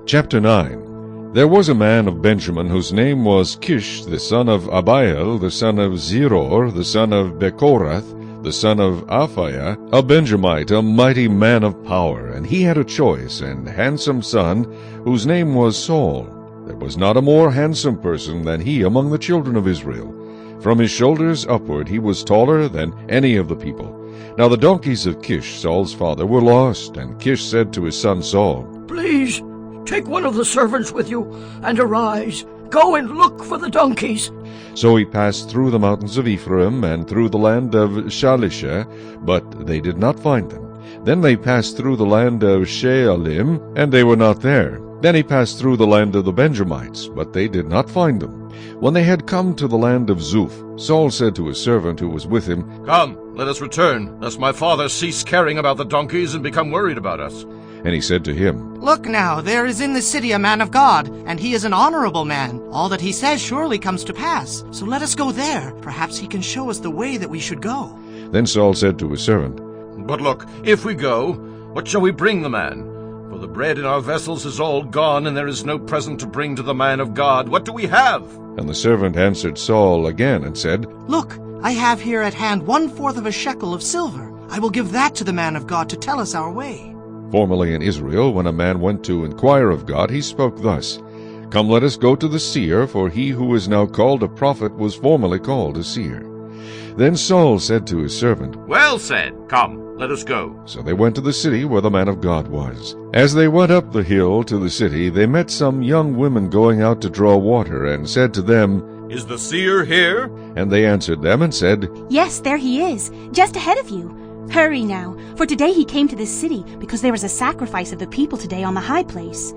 Chapter 9. There was a man of Benjamin whose name was Kish, the son of Abiel, the son of Zeror, the son of Bechorath, the son of Aphiah, a Benjamite, a mighty man of power. And he had a choice and handsome son, whose name was Saul. There was not a more handsome person than he among the children of Israel. From his shoulders upward he was taller than any of the people. Now the donkeys of Kish, Saul's father, were lost, and Kish said to his son Saul, "Please, take one of the servants with you, and arise. Go and look for the donkeys." So he passed through the mountains of Ephraim and through the land of Shalisha, but they did not find them. Then they passed through the land of Shealim, and they were not there. Then he passed through the land of the Benjamites, but they did not find them. When they had come to the land of Zuph, Saul said to his servant who was with him, "Come, let us return, lest my father cease caring about the donkeys and become worried about us." And he said to him, "Look now, there is in the city a man of God, and he is an honorable man. All that he says surely comes to pass. So let us go there. Perhaps he can show us the way that we should go." Then Saul said to his servant, "But look, if we go, what shall we bring the man? For the bread in our vessels is all gone, and there is no present to bring to the man of God. What do we have?" And the servant answered Saul again and said, "Look, I have here at hand 1/4 of a shekel of silver. I will give that to the man of God to tell us our way." Formerly in Israel, when a man went to inquire of God, he spoke thus, "Come, let us go to the seer, for he who is now called a prophet was formerly called a seer." Then Saul said to his servant, "Well said. Come, let us go." So they went to the city where the man of God was. As they went up the hill to the city, they met some young women going out to draw water, and said to them, "Is the seer here?" And they answered them and said, "Yes, there he is, just ahead of you. Hurry now, for today he came to this city, because there is a sacrifice of the people today on the high place.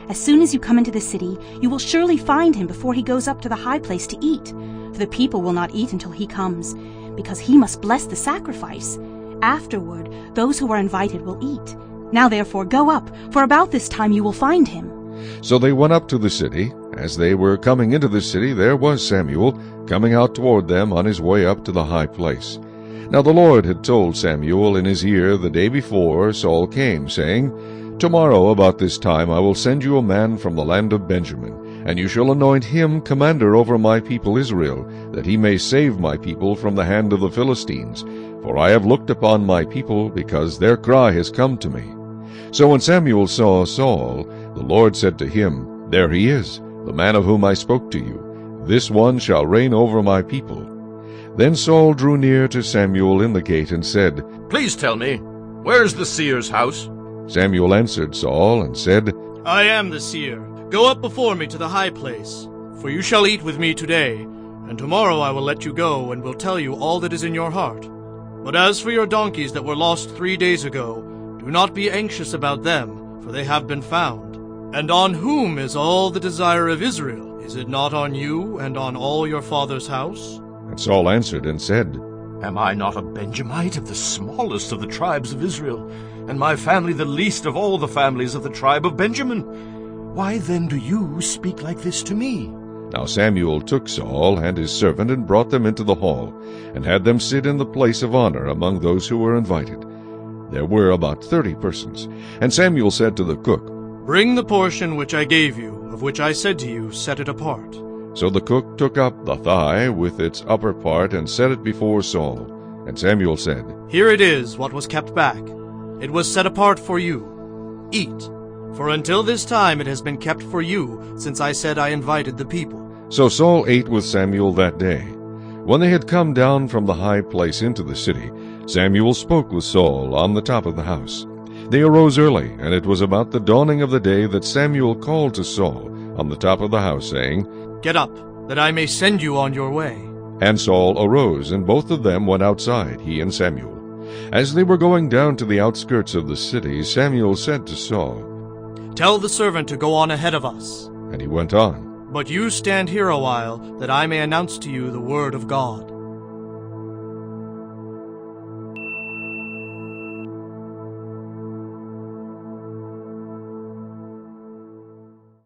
As soon as you come into the city, you will surely find him before he goes up to the high place to eat. For the people will not eat until he comes, because he must bless the sacrifice. Afterward, those who are invited will eat. Now therefore go up, for about this time you will find him." So they went up to the city. As they were coming into the city, there was Samuel coming out toward them on his way up to the high place. Now the Lord had told Samuel in his ear the day before Saul came, saying, "Tomorrow about this time I will send you a man from the land of Benjamin, and you shall anoint him commander over my people Israel, that he may save my people from the hand of the Philistines. For I have looked upon my people, because their cry has come to me." So when Samuel saw Saul, the Lord said to him, "There he is, the man of whom I spoke to you. This one shall reign over my people." Then Saul drew near to Samuel in the gate and said, "Please tell me, where is the seer's house?" Samuel answered Saul and said, "I am the seer. Go up before me to the high place, for you shall eat with me today, and tomorrow I will let you go and will tell you all that is in your heart. But as for your donkeys that were lost 3 days ago, do not be anxious about them, for they have been found. And on whom is all the desire of Israel? Is it not on you and on all your father's house?" And Saul answered and said, "Am I not a Benjamite of the smallest of the tribes of Israel, and my family the least of all the families of the tribe of Benjamin? Why then do you speak like this to me?" Now Samuel took Saul and his servant and brought them into the hall, and had them sit in the place of honor among those who were invited. There were about 30 persons. And Samuel said to the cook, "Bring the portion which I gave you, of which I said to you, set it apart." So the cook took up the thigh with its upper part and set it before Saul. And Samuel said, "Here it is, what was kept back. It was set apart for you. Eat, for until this time it has been kept for you, since I said I invited the people." So Saul ate with Samuel that day. When they had come down from the high place into the city, Samuel spoke with Saul on the top of the house. They arose early, and it was about the dawning of the day that Samuel called to Saul on the top of the house, saying, "Get up, that I may send you on your way." And Saul arose, and both of them went outside, he and Samuel. As they were going down to the outskirts of the city, Samuel said to Saul, "Tell the servant to go on ahead of us." And he went on. "But you stand here a while, that I may announce to you the word of God."